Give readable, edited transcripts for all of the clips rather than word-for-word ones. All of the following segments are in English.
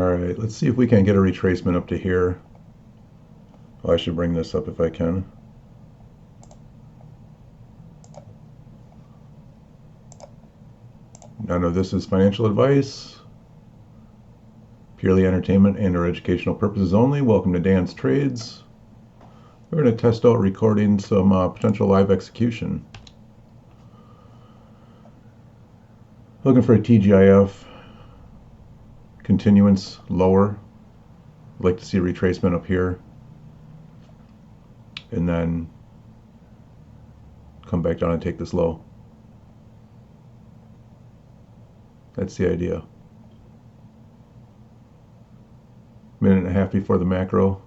Alright, let's see if we can get a retracement up to here. Oh, I should bring this up if I can. None of this is financial advice. Purely entertainment and or educational purposes only. Welcome to Dan's Trades. We're going to test out recording some potential live execution. Looking for a TGIF. Continuance lower. I'd like to see a retracement up here. And then come back down and take this low. That's the idea. Minute and a half before the macro.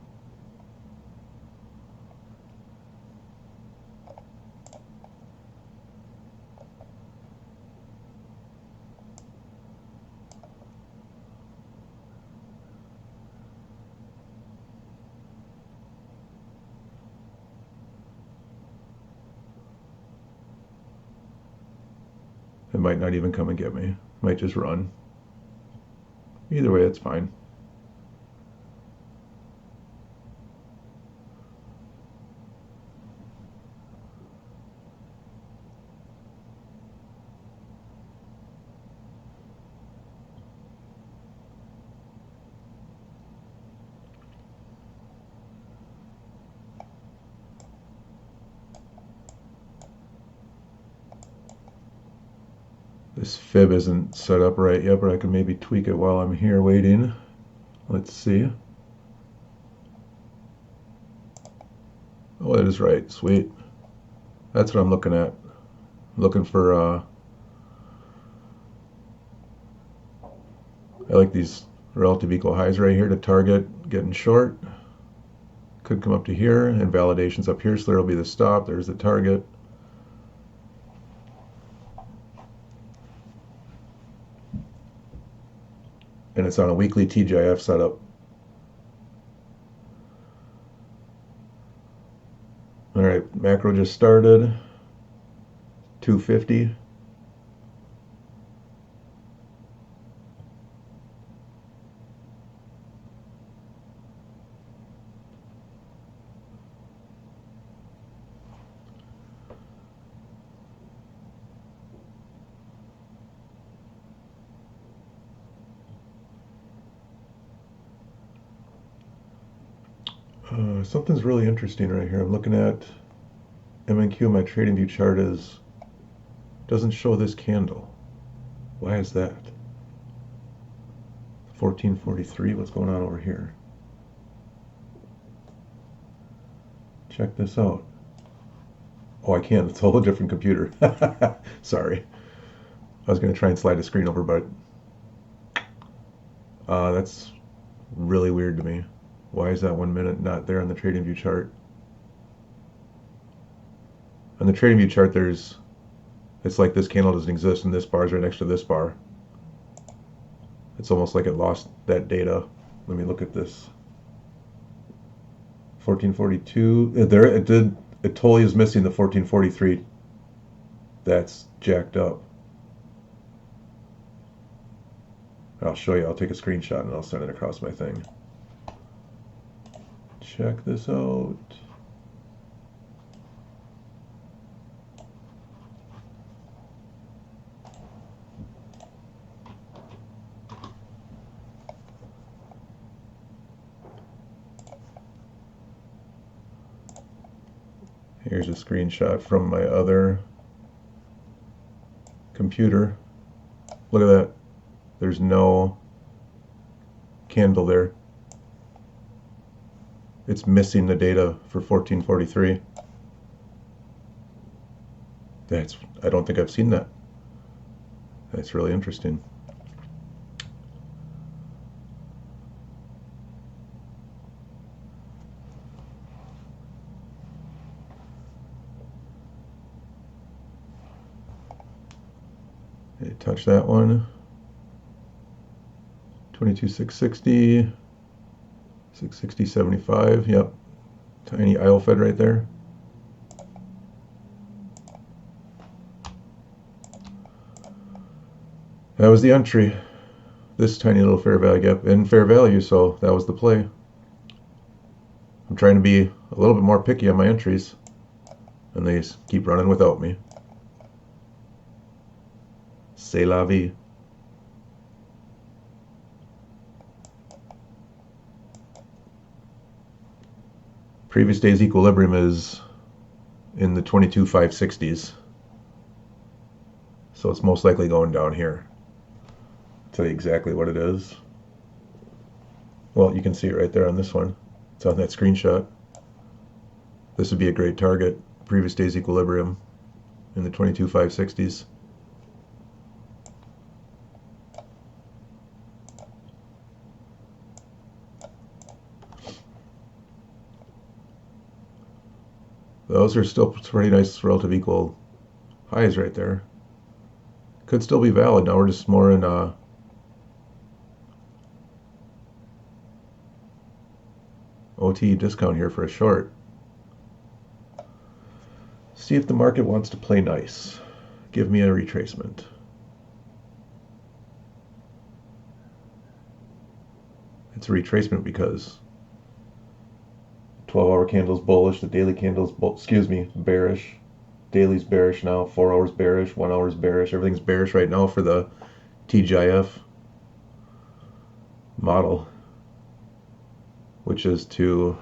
It might not even come and get me. Might just run. Either way, it's fine. This fib isn't set up right yet, but I can maybe tweak it while I'm here waiting. Let's see. Oh, that is right. Sweet. That's what I'm looking at. Looking for, I like these relative equal highs right here to target getting short. Could come up to here, and validation's up here, so there'll be the stop. There's the target. And it's on a weekly TGIF setup. All right, macro just started. 250. Something's really interesting right here. I'm looking at MNQ. My trading view chart doesn't show this candle. Why is that? 1443. What's going on over here? Check this out. Oh, I can't. It's a whole different computer. Sorry. I was going to try and slide the screen over, but that's really weird to me. Why is that 1 minute not there on the trading view chart? On the trading view chart, it's like this candle doesn't exist and this bar is right next to this bar. It's almost like it lost that data. Let me look at this. 1442. There it did. It totally is missing the 1443. That's jacked up. I'll show you. I'll take a screenshot and I'll send it across my thing. Check this out. Here's a screenshot from my other computer. Look at that. There's no candle there. It's missing the data for 1443. I don't think I've seen that. That's really interesting. Okay, touch that one. 22,660. 660.75, yep. Tiny IO Fed right there. That was the entry. this tiny little fair value gap in fair value, so that was the play. I'm trying to be a little bit more picky on my entries, and they keep running without me. C'est la vie. Previous day's equilibrium is in the 22,560s. So it's most likely going down here. I'll tell you exactly what it is. Well, you can see it right there on this one. It's on that screenshot. This would be a great target. Previous day's equilibrium in the 22,560s. Those are still pretty nice relative equal highs right there. Could still be valid. Now we're just more in OT discount here for a short. See if the market wants to play nice. Give me a retracement. It's a retracement because 12-hour candle's bullish, the daily candle's bearish. Daily's bearish now, 4 hours bearish, 1 hour's bearish. Everything's bearish right now for the TGIF model, which is to,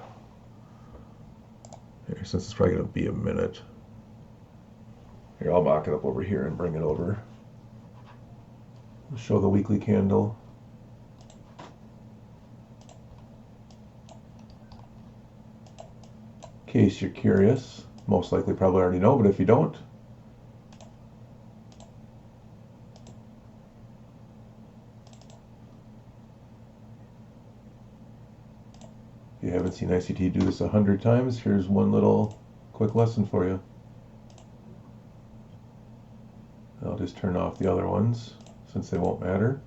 here, since it's probably going to be a minute. Here, I'll mock it up over here and bring it over. I'll show the weekly candle. In case you're curious, most likely probably already know, but if you don't, if you haven't seen ICT do this 100 times, here's one little quick lesson for you. I'll just turn off the other ones since they won't matter.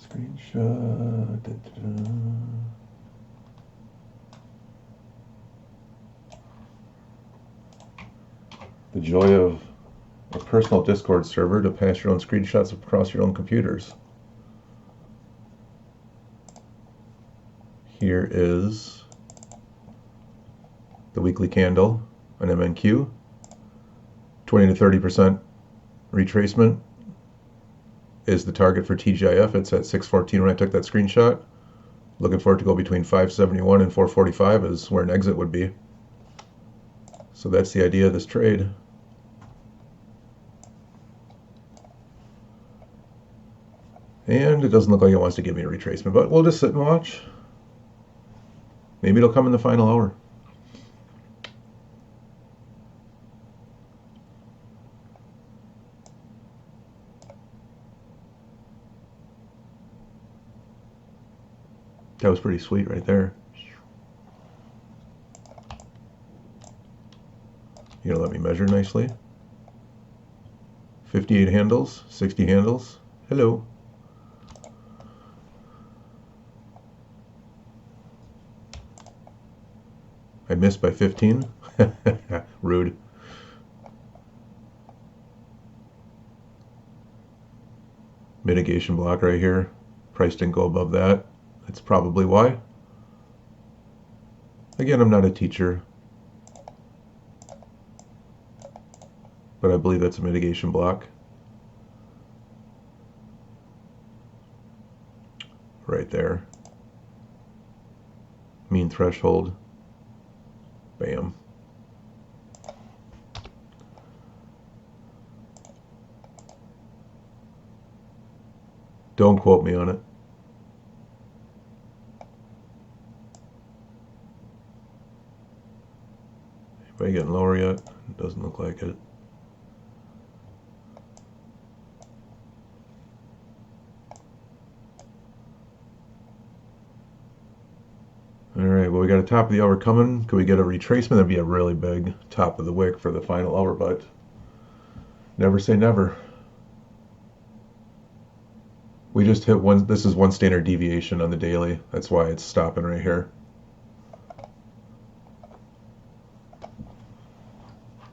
Screenshot. The joy of a personal Discord server to pass your own screenshots across your own computers. Here is the weekly candle, an MNQ, 20 to 30% retracement is the target for TGIF. It's at 614 when I took that screenshot. Looking for it to go between 571 and 445 is where an exit would be. So that's the idea of this trade. And it doesn't look like it wants to give me a retracement, but we'll just sit and watch. Maybe it'll come in the final hour. That was pretty sweet right there. You gonna let me measure nicely? 58 handles, 60 handles. Hello. I missed by 15. Rude. Mitigation block right here. Price didn't go above that. That's probably why. Again, I'm not a teacher, but I believe that's a mitigation block. Right there. Mean threshold. Bam. Don't quote me on it. Anybody getting lower yet? It doesn't look like it. Alright, well we got a top of the hour coming. Could we get a retracement? That'd be a really big top of the wick for the final hour, but never say never. We just hit one, this is one standard deviation on the daily. That's why it's stopping right here.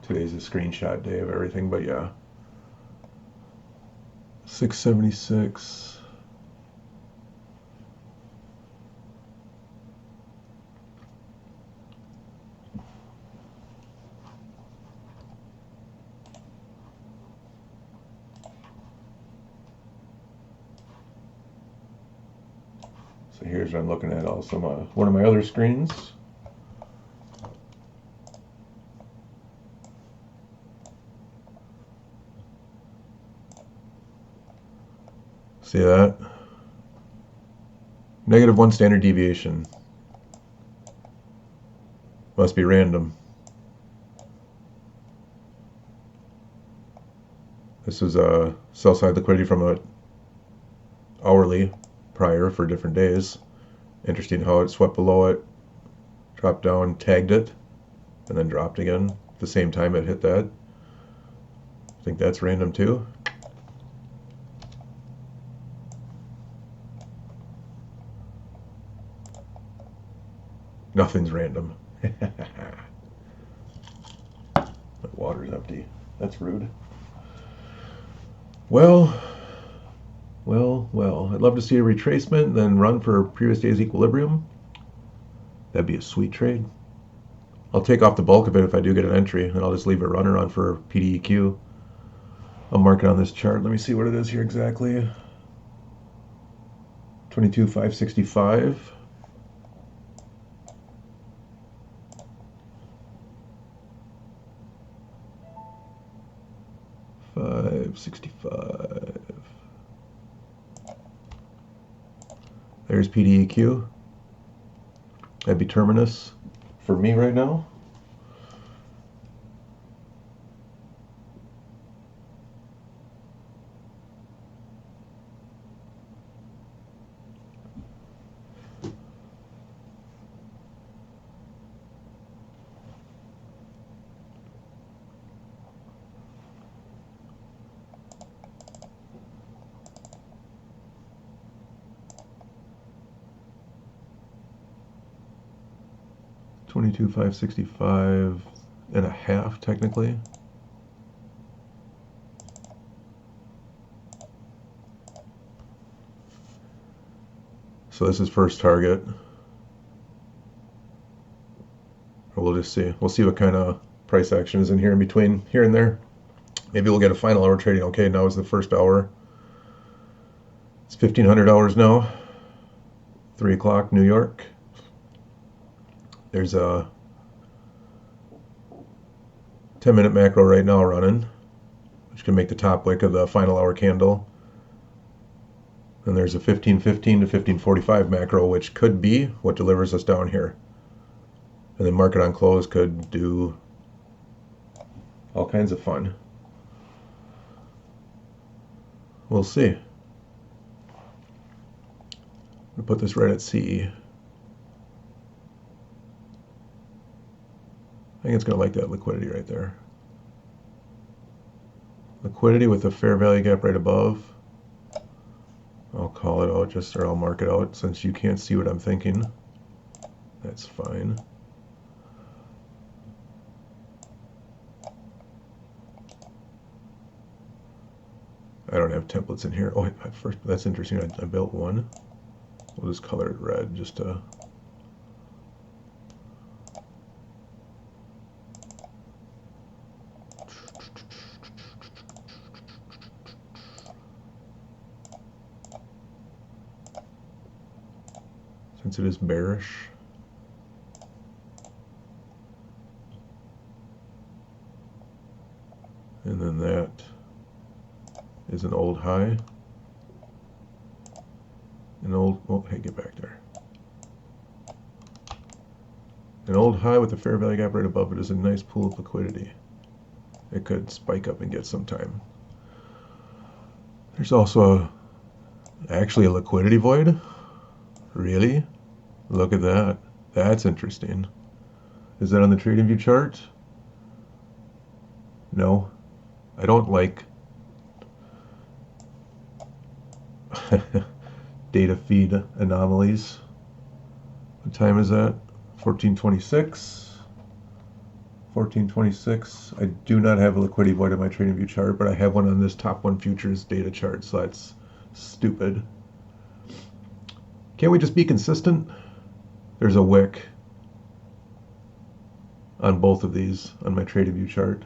Today's a screenshot day of everything, but yeah. 676. So here's what I'm looking at also one of my other screens. See that? -1 standard deviation. Must be random. This is a sell side liquidity from a hourly prior for different days. Interesting how it swept below it, dropped down, tagged it, and then dropped again at the same time it hit that. I think that's random too. Nothing's random. My water's empty. That's rude. Well, I'd love to see a retracement and then run for previous day's equilibrium. That'd be a sweet trade. I'll take off the bulk of it if I do get an entry, and I'll just leave a runner on for PDEQ. I'll mark it on this chart. Let me see what it is here exactly. 22,565. $565. There's PDEQ. That'd be terminus for me right now. $22,565.5 technically. So this is first target. We'll just see. We'll see what kind of price action is in here in between here and there. Maybe we'll get a final hour trading. Okay, now is the first hour. It's $1,500 now. 3 o'clock New York. There's a 10-minute macro right now running, which can make the top wick of the final hour candle. And there's a 15:15 to 15:45 macro, which could be what delivers us down here. And then market on close could do all kinds of fun. We'll see. We'll put this right at CE. I think it's going to like that liquidity right there. Liquidity with a fair value gap right above. I'll call it out or I'll mark it out since you can't see what I'm thinking. That's fine. I don't have templates in here. Oh, first, that's interesting. I built one. We'll just color it red just to... since it is bearish. And then that is an old high. An old, oh, hey, get back there. An old high with a fair value gap right above it is a nice pool of liquidity. It could spike up and get some time. There's also actually a liquidity void. Really? Look at that. That's interesting. Is that on the TradingView chart? No. I don't like data feed anomalies. What time is that? 14:26. 1426. I do not have a liquidity void on my trading view chart, but I have one on this top one futures data chart, so that's stupid. Can't we just be consistent? There's a wick on both of these on my trading view chart.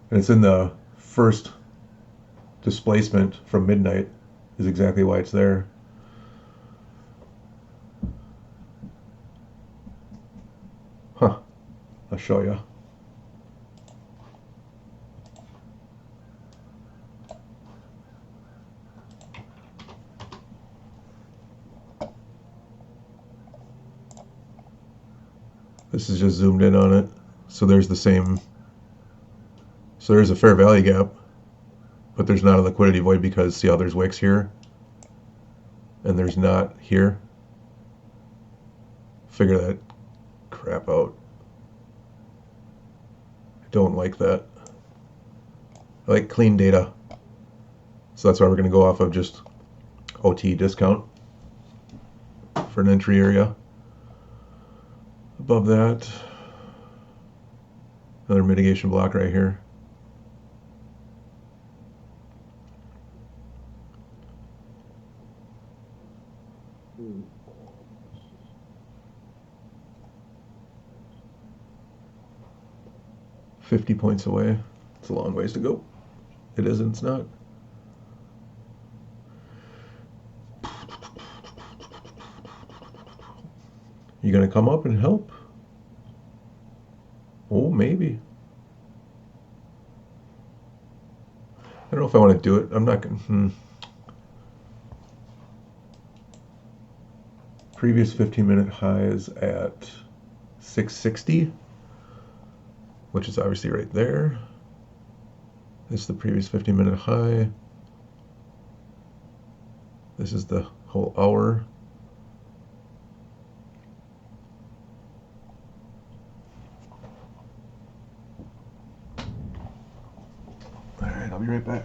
And it's in the first displacement from midnight is exactly why it's there. Huh. I'll show you. This is just zoomed in on it. So there's the same. So there's a fair value gap, but there's not a liquidity void because see how there's wicks here and there's not here. Figure that crap out. I don't like that. I like clean data. So that's why we're going to go off of just OT discount for an entry area. Above that, another mitigation block right here. $50 points away. It's a long ways to go. It isn't, it's not. You gonna come up and help? Oh, maybe. I don't know if I want to do it. I'm not gonna. Previous 15-minute high is at 660, which is obviously right there. This is the previous 15-minute high. This is the whole hour. All right, I'll be right back.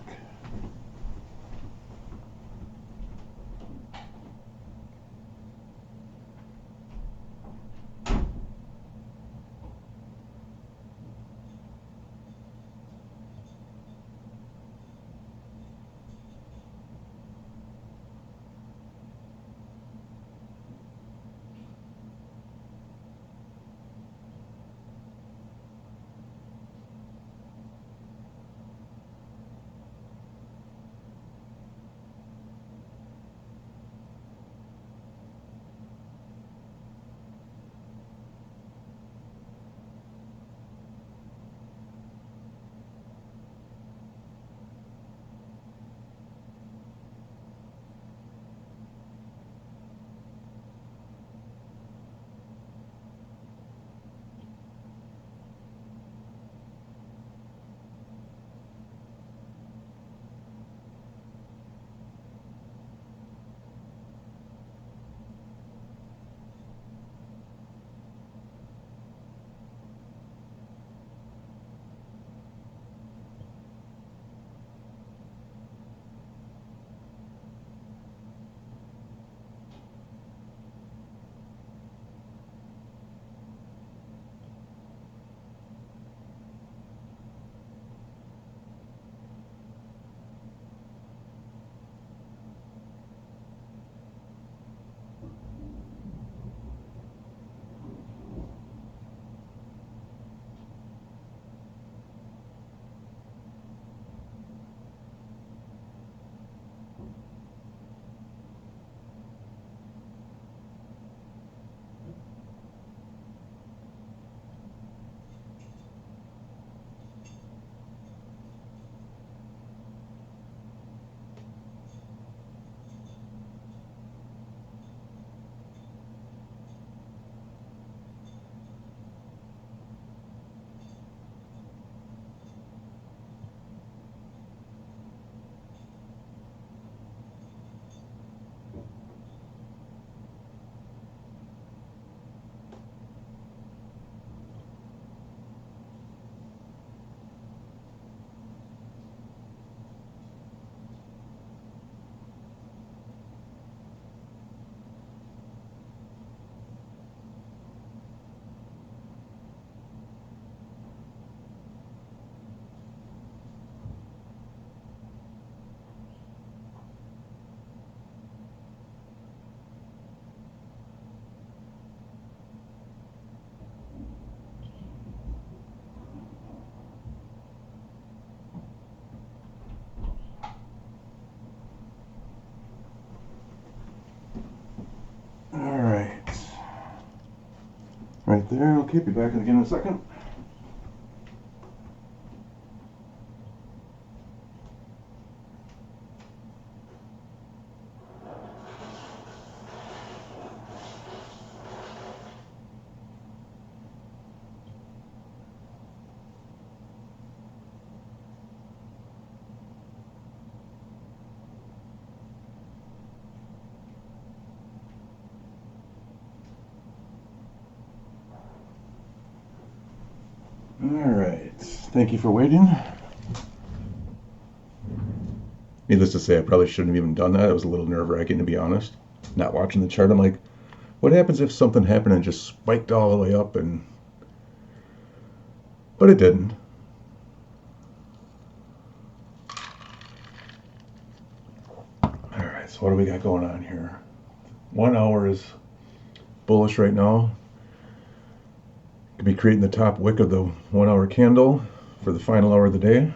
right there. Okay, be back again in a second. Alright, thank you for waiting. Needless to say, I probably shouldn't have even done that. It was a little nerve-wracking, to be honest. Not watching the chart, I'm like, what happens if something happened and just spiked all the way up? But it didn't. Alright, so what do we got going on here? 1 hour is bullish right now. Could be creating the top wick of the 1 hour candle for the final hour of the day.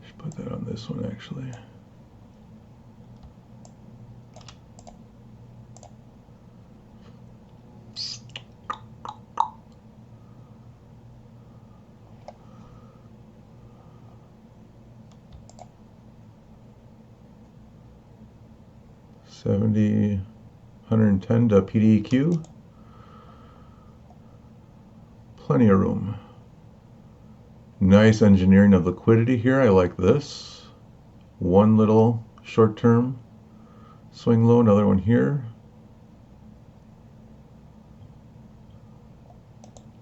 Should put that on this one actually. $70, $110 to PDEQ. Plenty of room. Nice engineering of liquidity here. I like this. One little short-term swing low, another one here.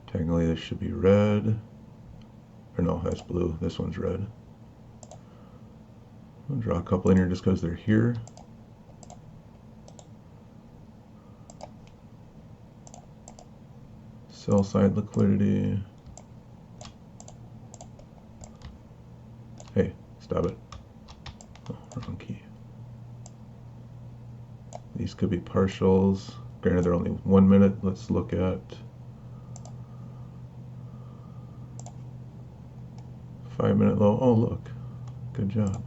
Technically this should be red. Or no, that's blue. This one's red. I'll draw a couple in here just because they're here. Sell side liquidity. Hey, stop it. Oh, wrong key. These could be partials. Granted, they're only 1 minute. Let's look at 5 minute low. Oh, look. Good job.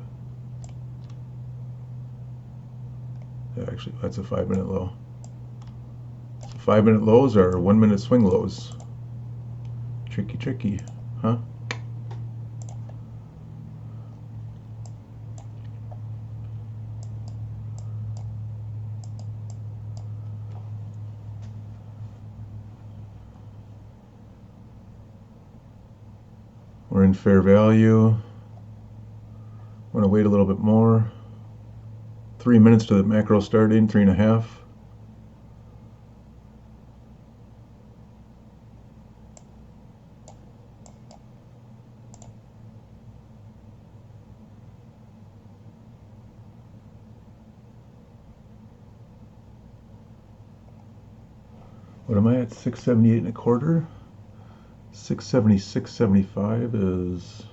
Yeah, actually, that's a 5 minute low. 5 minute lows are 1 minute swing lows. Tricky, tricky, huh? We're in fair value. Want to wait a little bit more. 3 minutes to the macro starting, 3.5. What am I at? 678.25. 676.75 is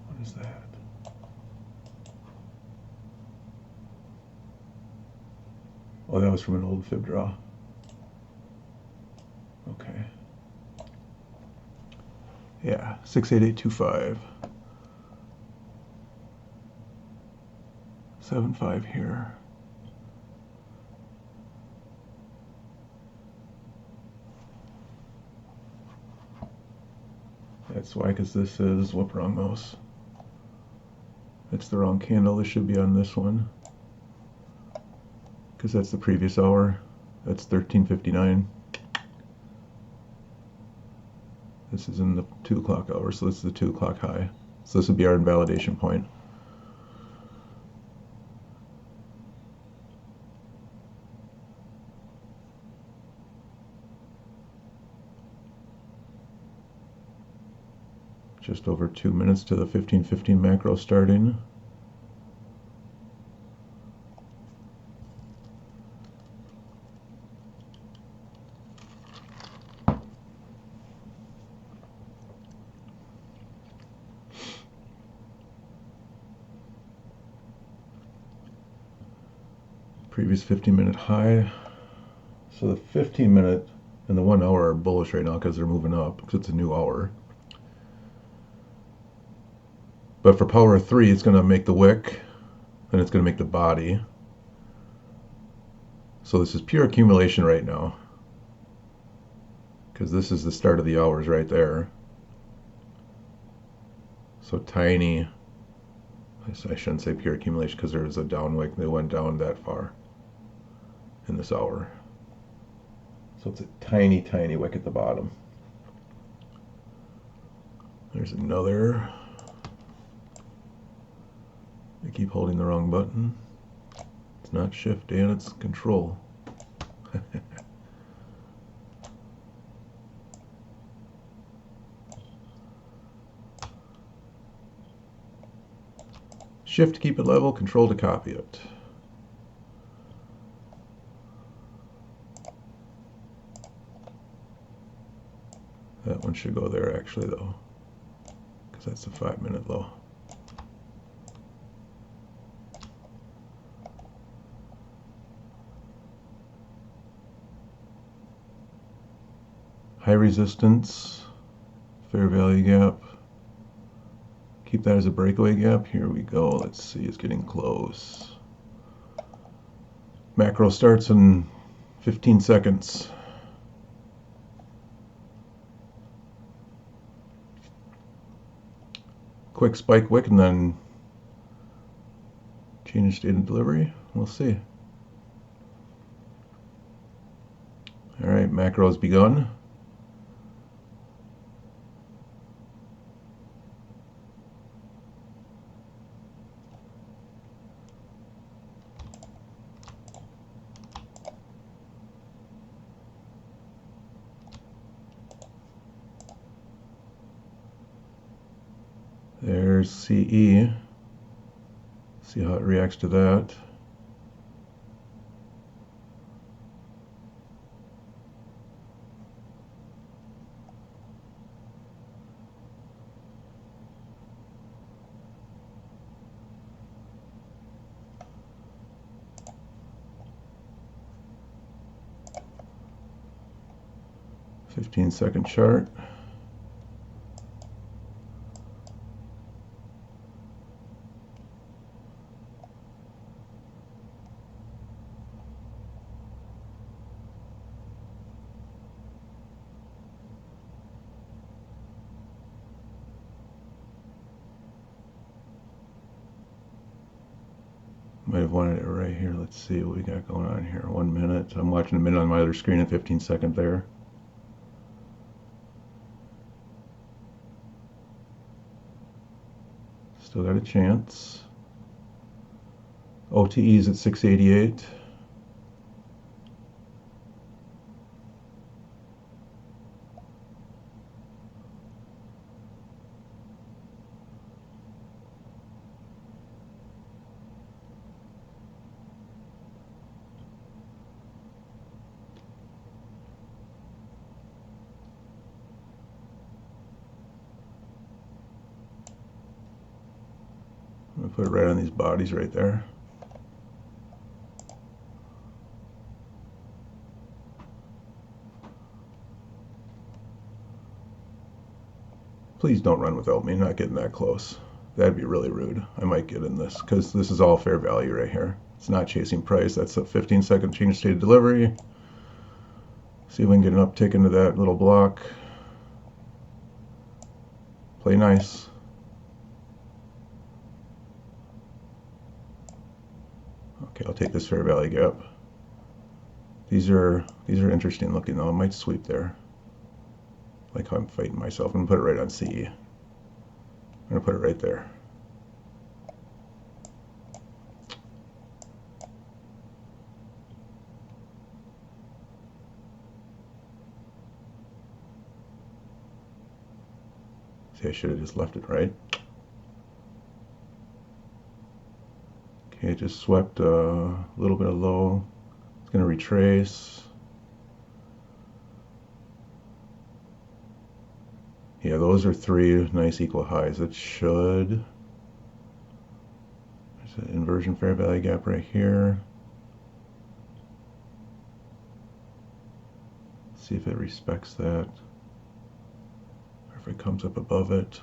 what is that? Oh, that was from an old fib draw. Okay. Yeah, 688.25. 7.5 here. That's why, because this is, whoop, wrong mouse. That's the wrong candle. This should be on this one. Because that's the previous hour. That's 13:59. This is in the 2 o'clock hour, so this is the 2 o'clock high. So this would be our invalidation point. Just over 2 minutes to the 15:15 macro starting. Previous 15-minute high. So the 15-minute and the 1 hour are bullish right now because they're moving up because it's a new hour. But for power 3, it's going to make the wick, and it's going to make the body. So this is pure accumulation right now, because this is the start of the hours right there. So tiny, I shouldn't say pure accumulation because there is a down wick. They went down that far in this hour. So it's a tiny, tiny wick at the bottom. There's another. I keep holding the wrong button. It's not shift, Dan, it's control. Shift to keep it level, control to copy it. That one should go there actually though, because that's a 5-minute low. High resistance, fair value gap. Keep that as a breakaway gap. Here we go. Let's see, it's getting close. Macro starts in 15 seconds. Quick spike wick and then change state of delivery. We'll see. All right, macro has begun. There's CE. See how it reacts to that. "15-second chart. Might have wanted it right here. Let's see what we got going on here. 1 minute. I'm watching a minute on my other screen and 15-second there. Still got a chance. OTE's at 688. I'm going to put it right on these bodies right there. Please don't run without me, not getting that close. That'd be really rude. I might get in this because this is all fair value right here. It's not chasing price. That's a 15-second change state of delivery. See if we can get an uptick into that little block. Play nice. Okay, I'll take this fair value gap. These are interesting looking though. I might sweep there. Like how I'm fighting myself. I'm gonna put it right on CE. I'm gonna put it right there. See, I should have just left it right. Okay, it just swept a little bit of low. It's going to retrace. Yeah, those are 3 nice equal highs. It should. There's an inversion fair value gap right here. see if it respects that, or if it comes up above it.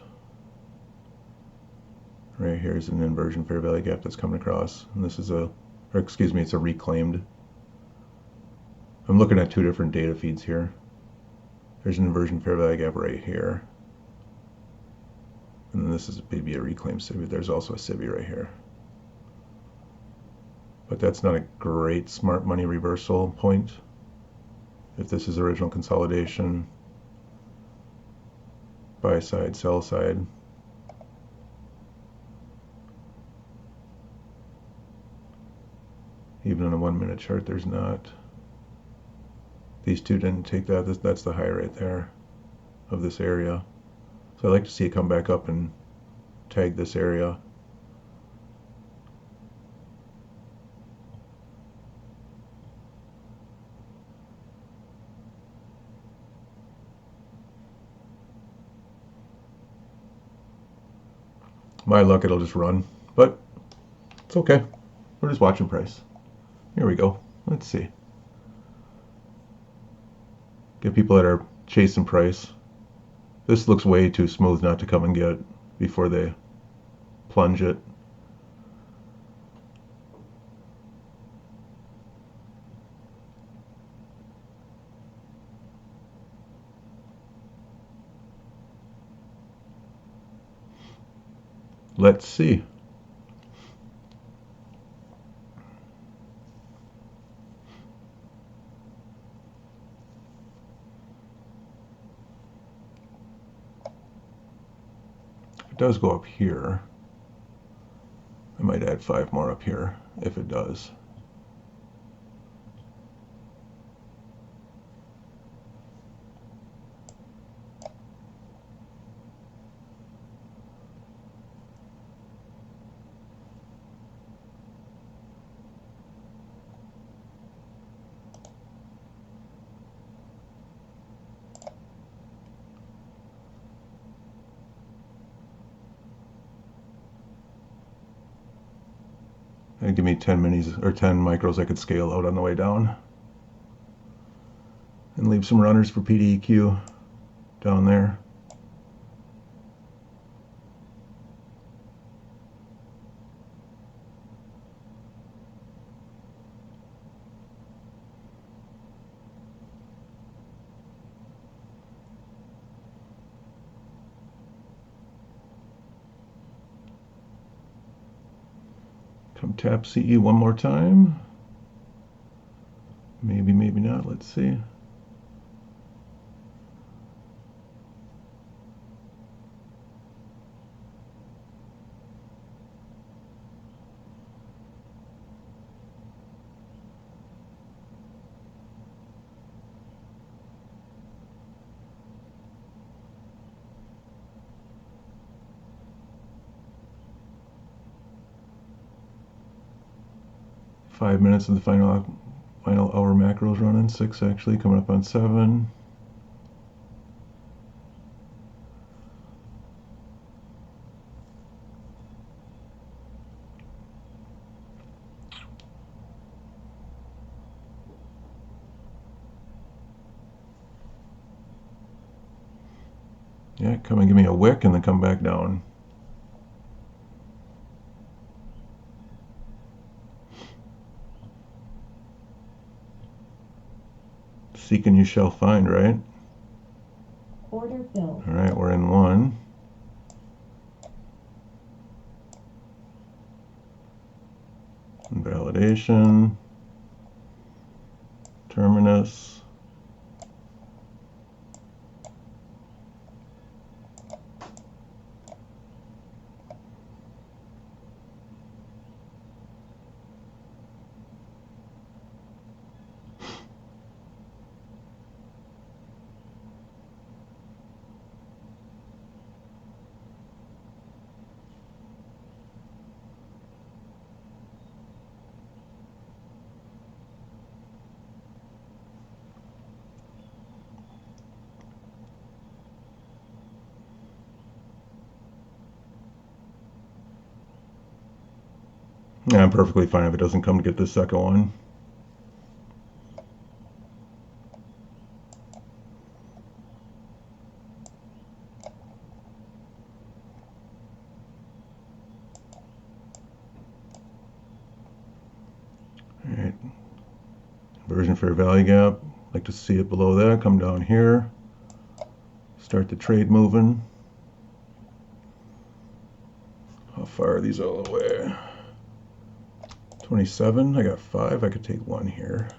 Right here is an inversion fair value gap that's coming across, and this is a, or excuse me, it's a reclaimed. I'm looking at two different data feeds here. There's an inversion fair value gap right here, and then this is maybe a reclaimed SIBI. There's also a SIBI right here. But that's not a great smart money reversal point. If this is original consolidation, buy side, sell side. Even on a 1 minute chart, there's not. These two didn't take that. That's the high right there of this area. So I'd like to see it come back up and tag this area. My luck, it'll just run, but it's okay. We're just watching price. Here we go. Let's see. Get people that are chasing price. This looks way too smooth not to come and get before they plunge it. Let's see. If it does go up here, I might add 5 more up here if it does. And give me 10 minis or 10 micros I could scale out on the way down. And leave some runners for PDEQ down there. Come tap CE one more time. Maybe, maybe not. Let's see. Five minutes of the final hour macros running. 6 actually, coming up on 7. Yeah, come and give me a wick and then come back down. Seek and you shall find, right? Order filled. All right, we're in 1. Invalidation. Terminus. Yeah, I'm perfectly fine if it doesn't come to get this second one. Inversion fair value gap. Like to see it below that. Come down here. Start the trade moving. How far are these all the way? 27. I got 5. I could take 1 here.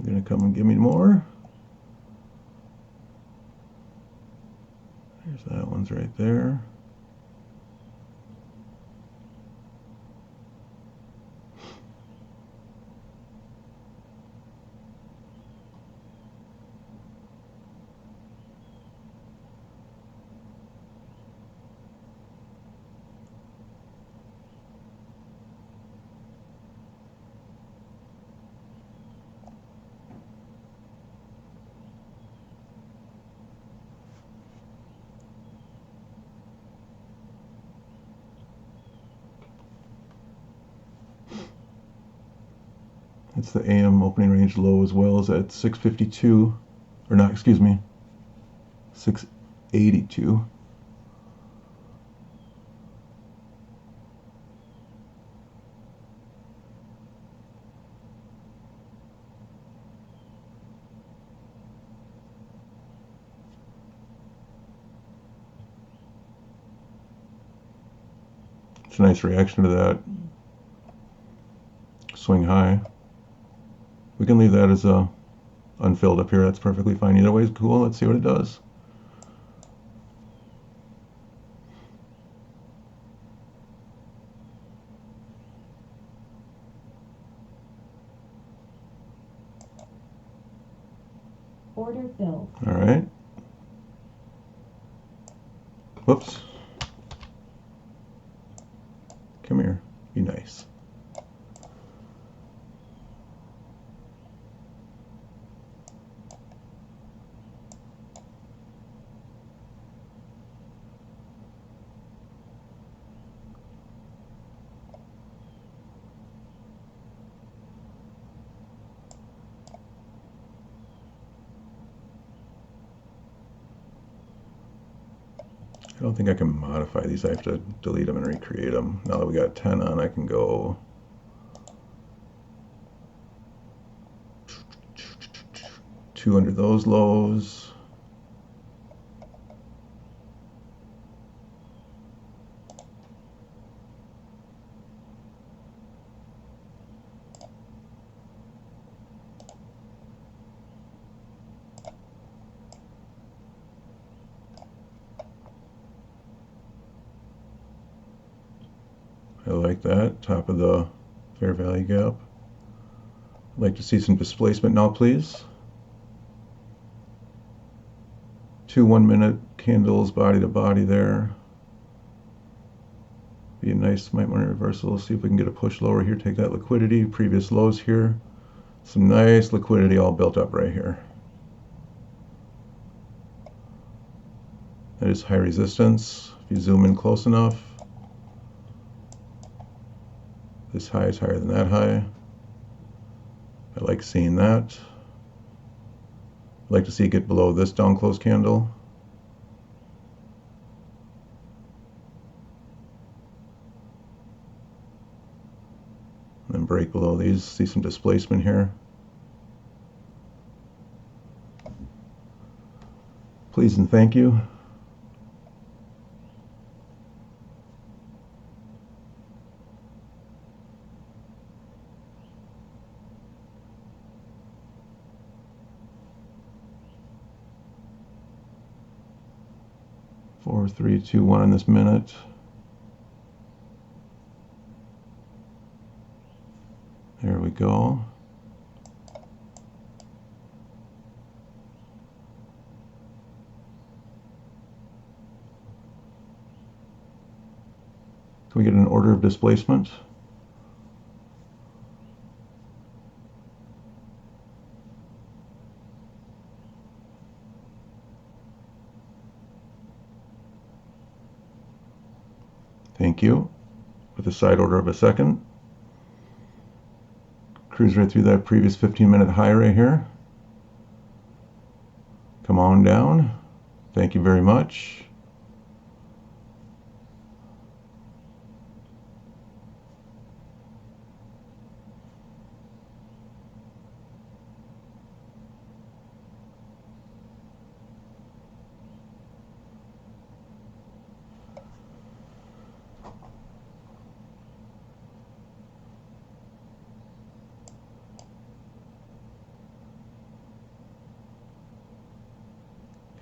Gonna come and give me more. There's that one's right there. It's the AM opening range low as well as at 652, or not, excuse me, 682. It's a nice reaction to that swing high. We can leave that as a unfilled up here. That's perfectly fine. Either way is cool. Let's see what it does. Order filled. All right. Whoops. Come here. Be nice. I don't think I can modify these. I have to delete them and recreate them. Now that we got 10 on, I can go two under those lows. I like that. Top of the fair value gap. I'd like to see some displacement now, please. 2 1-minute candles body to body there. Be a nice might want to reversal. See if we can get a push lower here. Take that liquidity. Previous lows here. Some nice liquidity all built up right here. That is high resistance. If you zoom in close enough, this high is higher than that high. I like seeing that. I'd like to see it get below this down close candle. And then break below these. See some displacement here. Please and thank you. Four, 3, 2, 1 in this minute. There we go. Can we get an order of displacement? Thank you. With a side order of a second. Cruise right through that previous 15-minute high right here. Come on down. Thank you very much.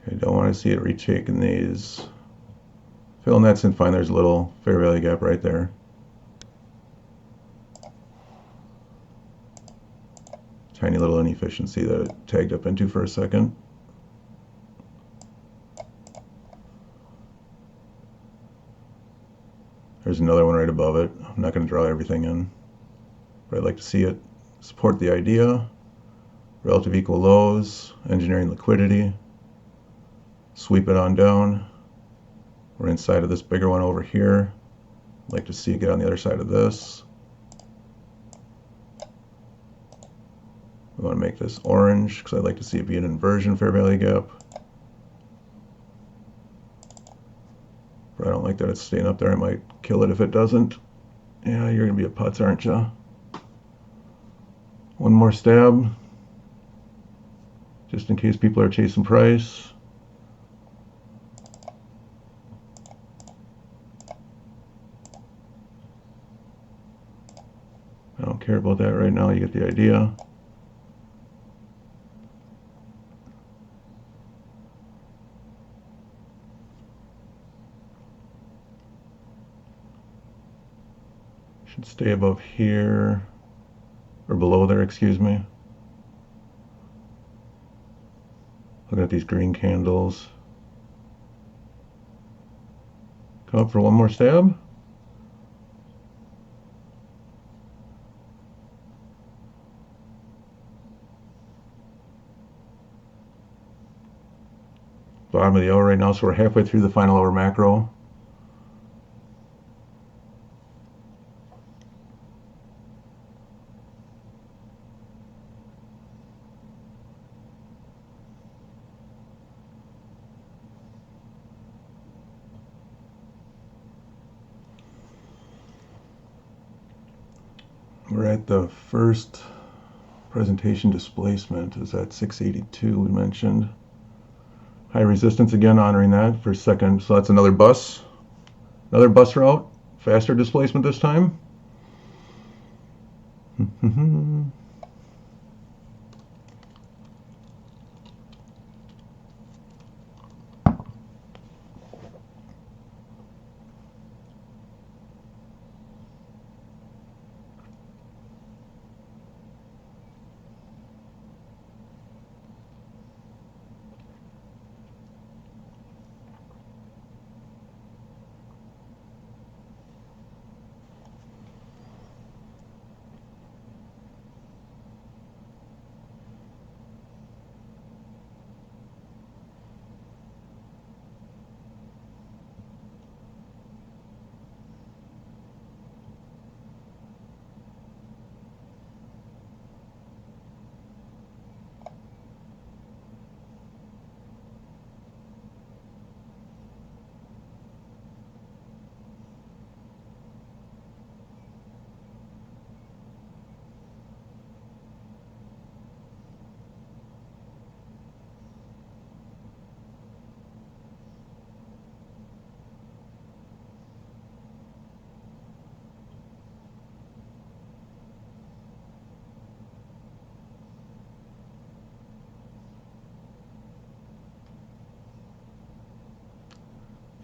I don't want to see it retaking these. Filling that's in fine. There's a little fair value gap right there. Tiny little inefficiency that it tagged up into for a second. There's another one right above it. I'm not going to draw everything in, but I'd like to see it support the idea. Relative equal lows, engineering liquidity. Sweep it on down. We're inside of this bigger one over here. I'd like to see it get on the other side of this. We want to make this orange because I'd like to see it be an inversion fair value gap. But I don't like that it's staying up there. I might kill it if it doesn't. Yeah, you're going to be a putz, aren't you? One more stab. Just in case people are chasing price. I don't care about that right now. You get the idea. Should stay above here, or below there, excuse me. Looking at these green candles. Come up for one more stab. Bottom of the hour right now, so we're halfway through the final hour macro. We're at the first presentation displacement, is at 682 we mentioned. High resistance again, honoring that for a second. So that's another bus route, faster displacement this time.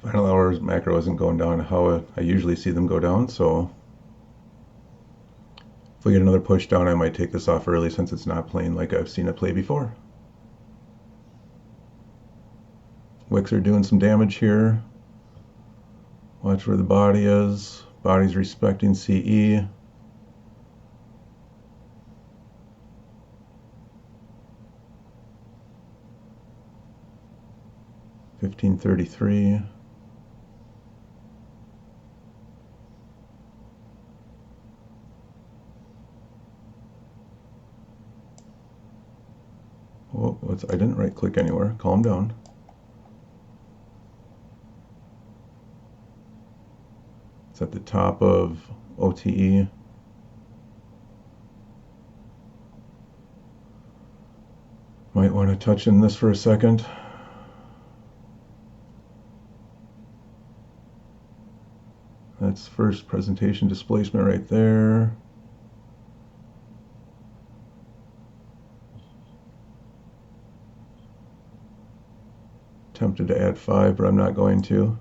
Final hours macro isn't going down how I usually see them go down, so if we get another push down, I might take this off early since it's not playing like I've seen it play before. Wicks are doing some damage here. Watch where the body is. Body's respecting CE. $15.33. I didn't right click anywhere. Calm down. It's at the top of OTE. Might want to touch in this for a second. That's first presentation displacement right there. Tempted to add 5, but I'm not going to.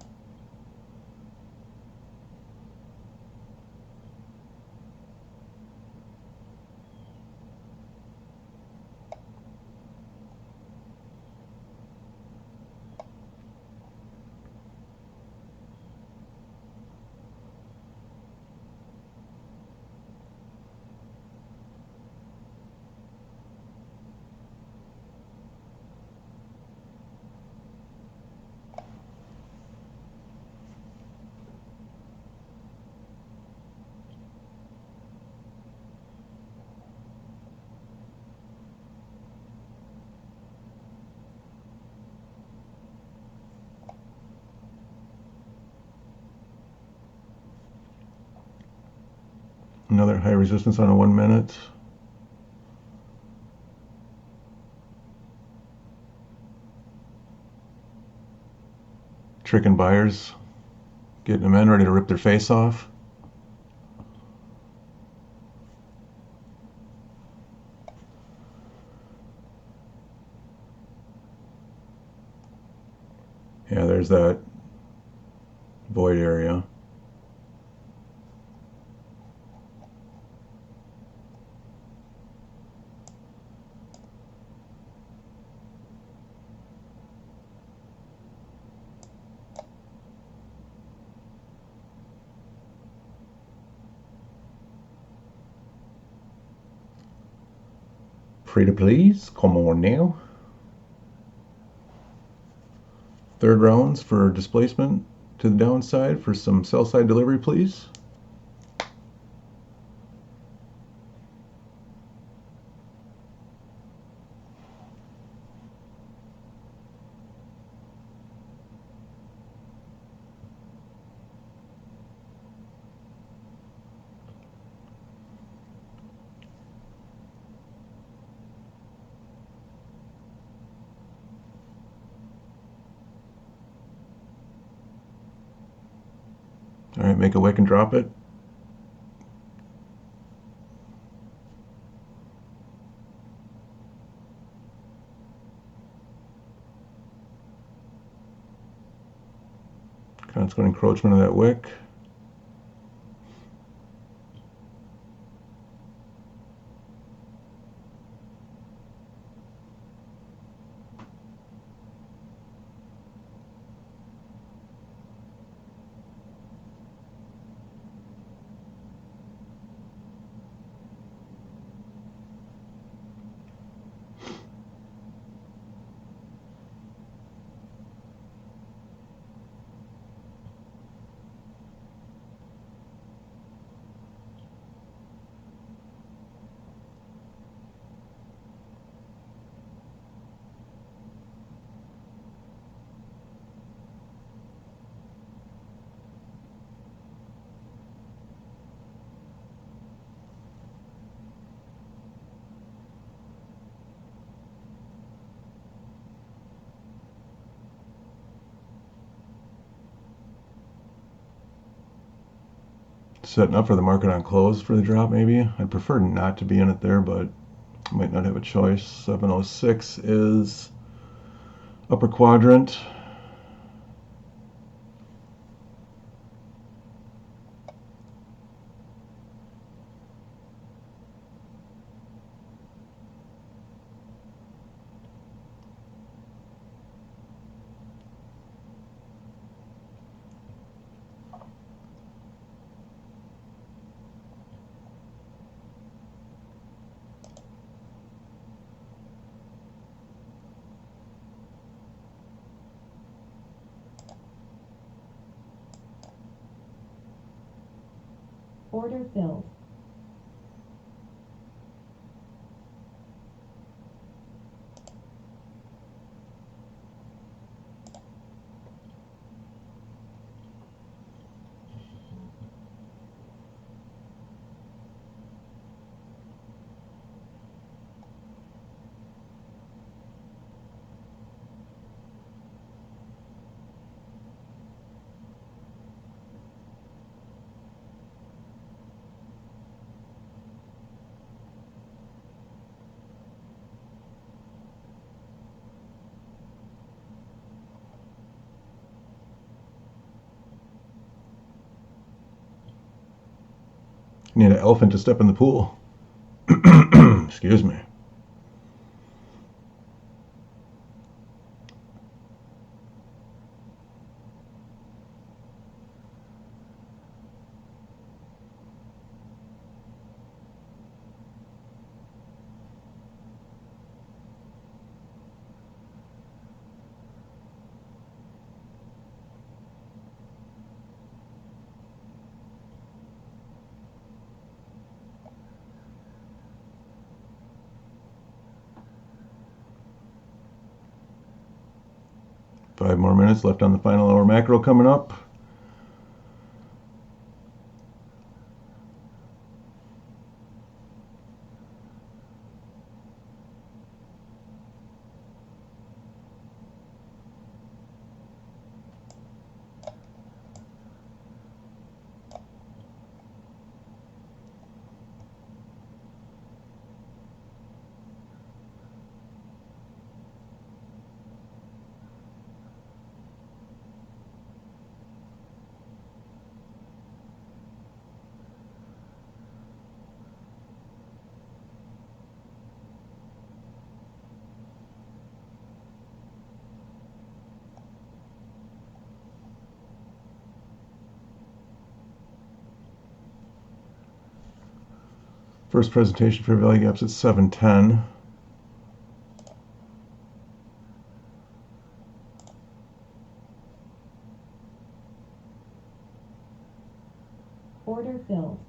Another high resistance on a 1 minute. Tricking buyers, getting them in, ready to rip their face off. Yeah, there's that void area. Pretty please, come on now. Third rounds for displacement to the downside for some sell side delivery, please. All right, make a wick and drop it. Consequent encroachment of that wick. Setting up for the market on close for the drop, maybe. I'd prefer not to be in it there, but I might not have a choice. 706 is upper quadrant. Order filled. You need an elephant to step in the pool. Excuse me. Five more minutes left on the final hour macro coming up. First presentation for value gaps at 7:10. Order filled.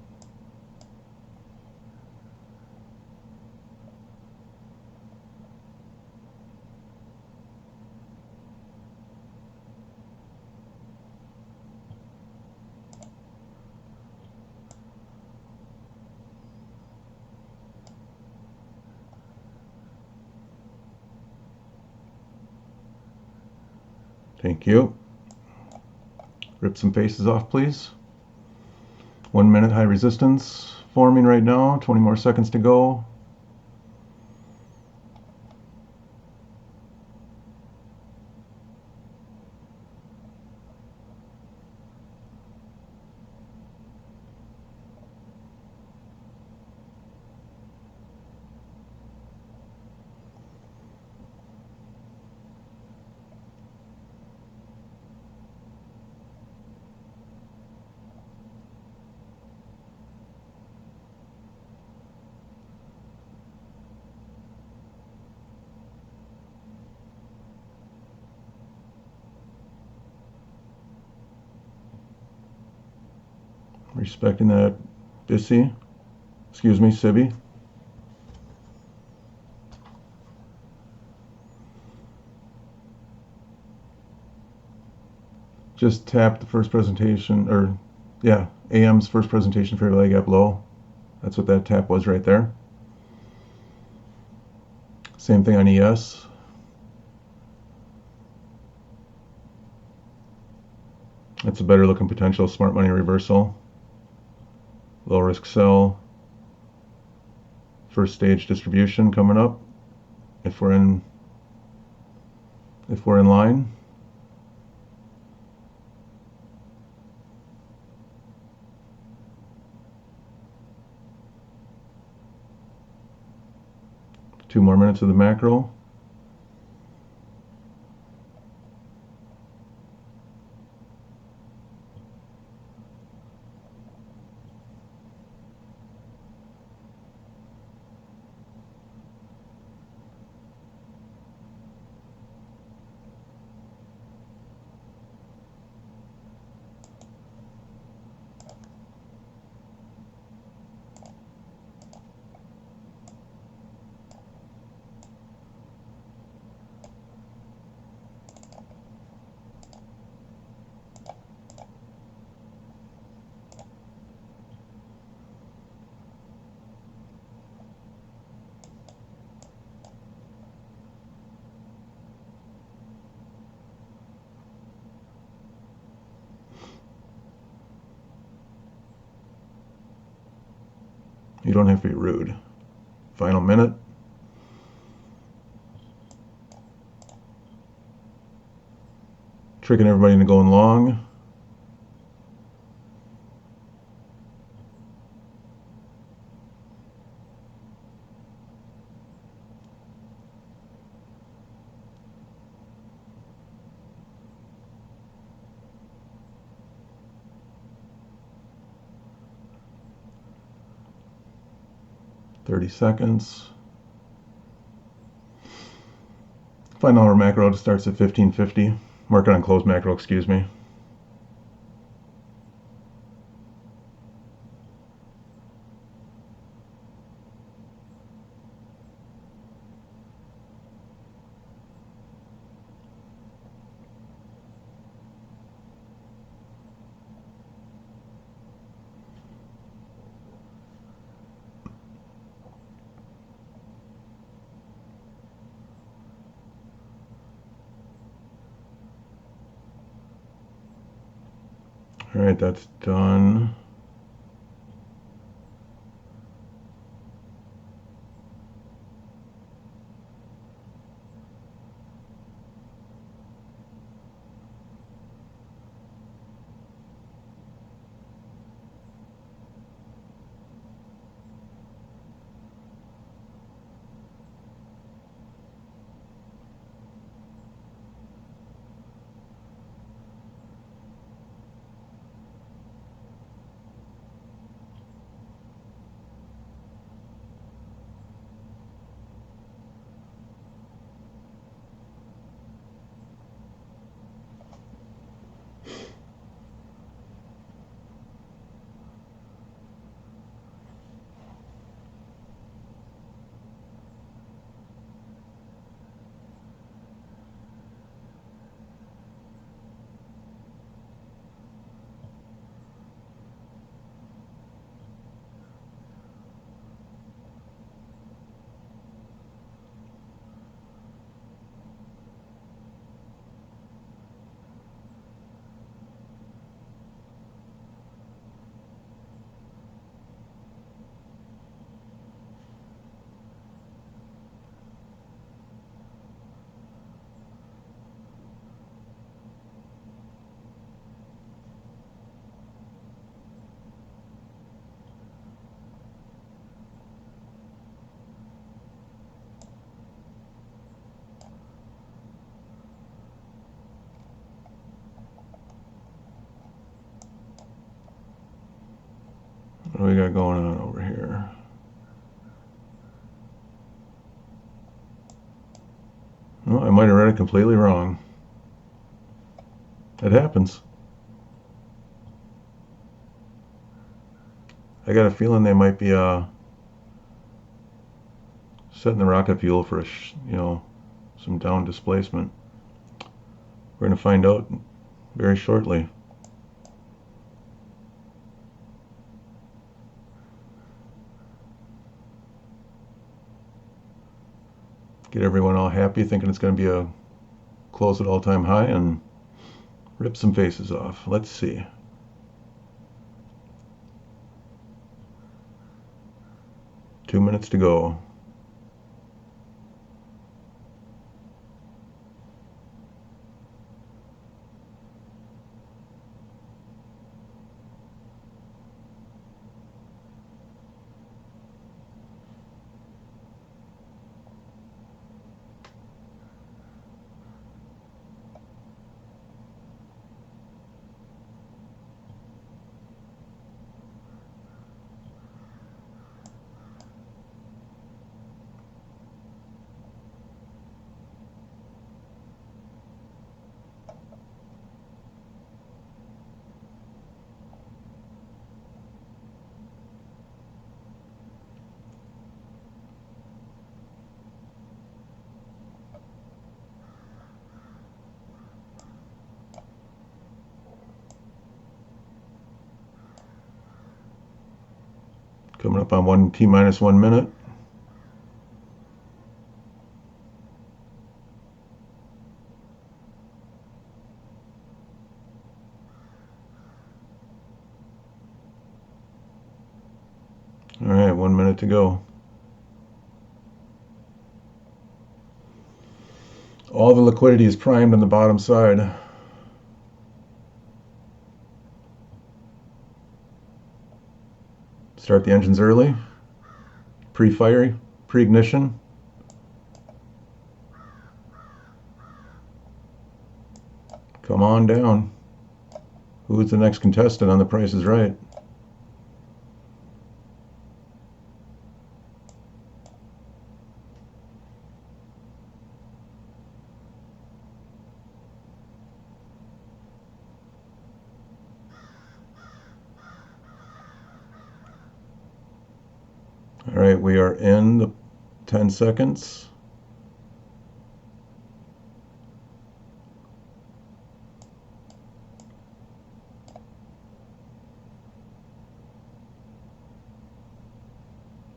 Thank you. Rip some faces off, please. 1 minute high resistance forming right now. 20 more seconds to go. Respecting that BISI, excuse me, SIBI. Just tapped the first presentation, or yeah, AM's first presentation for value gap low. That's what that tap was right there. Same thing on ES. That's a better looking potential smart money reversal. Low risk sell. First stage distribution coming up. If we're in line. Two more minutes of the macro. You don't have to be rude. Final minute. Tricking everybody into going long. 30 seconds. Final hour macro starts at 1550. Market on close macro, excuse me. All right, that's done. What do we got going on over here? Well, I might have read it completely wrong. It happens. I got a feeling they might be setting the rocket fuel for some down displacement. We're going to find out very shortly. Get everyone all happy, thinking it's going to be a close at all-time high, and rip some faces off. Let's see. Two minutes to go. Coming up on T-minus 1 minute. All right, 1 minute to go. All the liquidity is primed on the bottom side. Start the engines early. Pre-fire, pre-ignition. Come on down. Who's the next contestant on The Price is Right? All right, we are in the 10 seconds.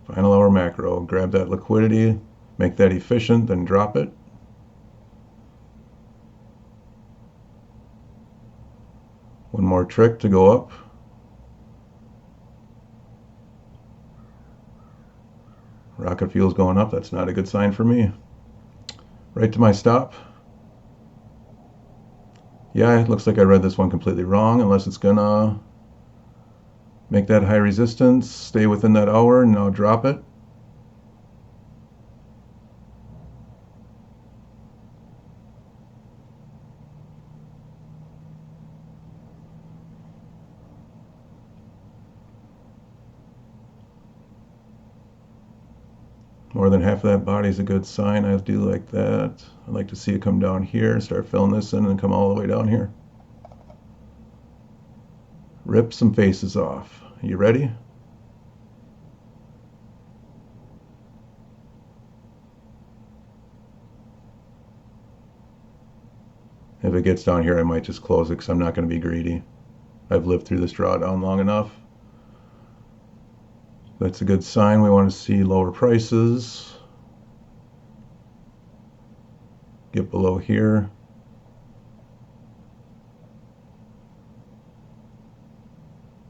Final hour macro. Grab that liquidity, make that efficient, then drop it. One more trick to go up. Rocket fuel's going up. That's not a good sign for me. Right to my stop. Yeah, it looks like I read this one completely wrong, unless it's gonna make that high resistance, stay within that hour, and now drop it. More than half of that body is a good sign. I do like that. I'd like to see it come down here, start filling this in, and come all the way down here. Rip some faces off. You ready? If it gets down here, I might just close it because I'm not going to be greedy. I've lived through this drawdown long enough. That's a good sign. We want to see lower prices. Get below here.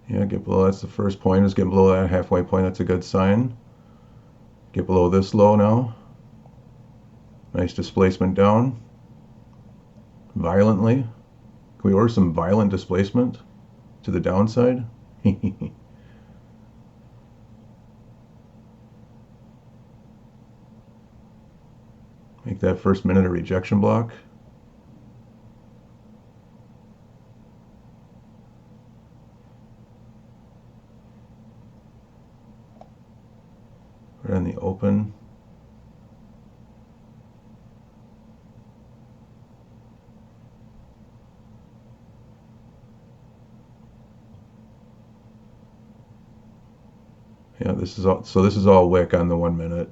Yeah, get below. That's the first point, is get below that halfway point. That's a good sign. Get below this low now. Nice displacement down. Violently. Can we order some violent displacement to the downside? Make that first minute a rejection block. Right on the open. Yeah, this is all. So this is all wick on the 1 minute.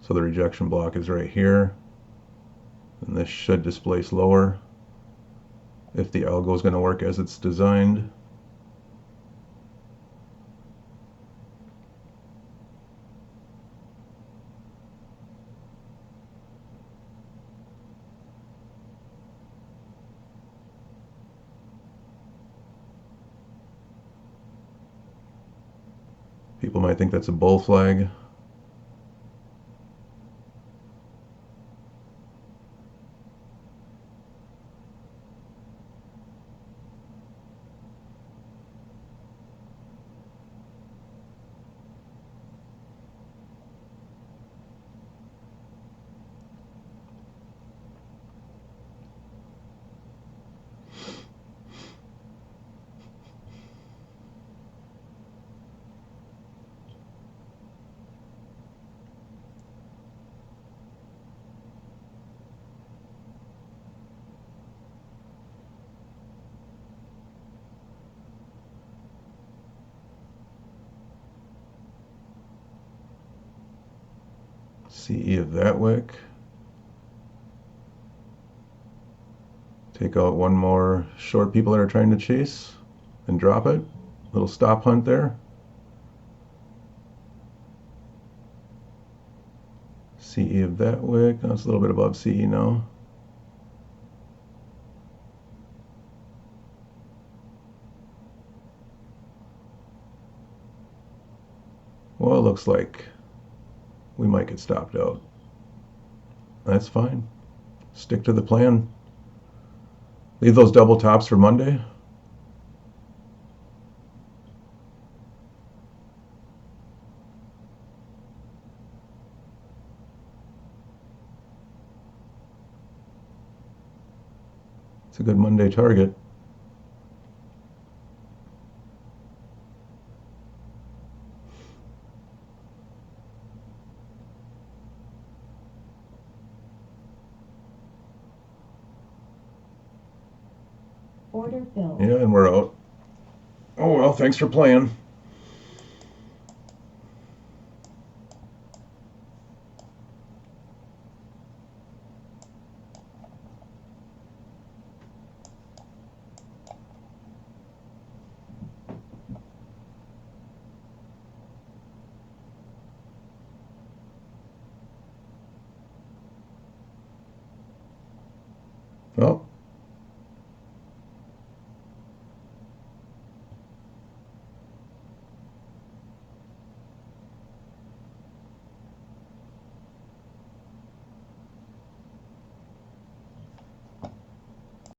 So the rejection block is right here, and this should displace lower if the algo is going to work as it's designed. People might think that's a bull flag. CE of that wick. Take out one more short people that are trying to chase and drop it. Little stop hunt there. CE of that wick. Now it's a little bit above CE now. Well, it looks like we might get stopped out. That's fine. Stick to the plan. Leave those double tops for Monday. It's a good Monday target. Order filled. Yeah, and we're out. Oh well, thanks for playing. Well,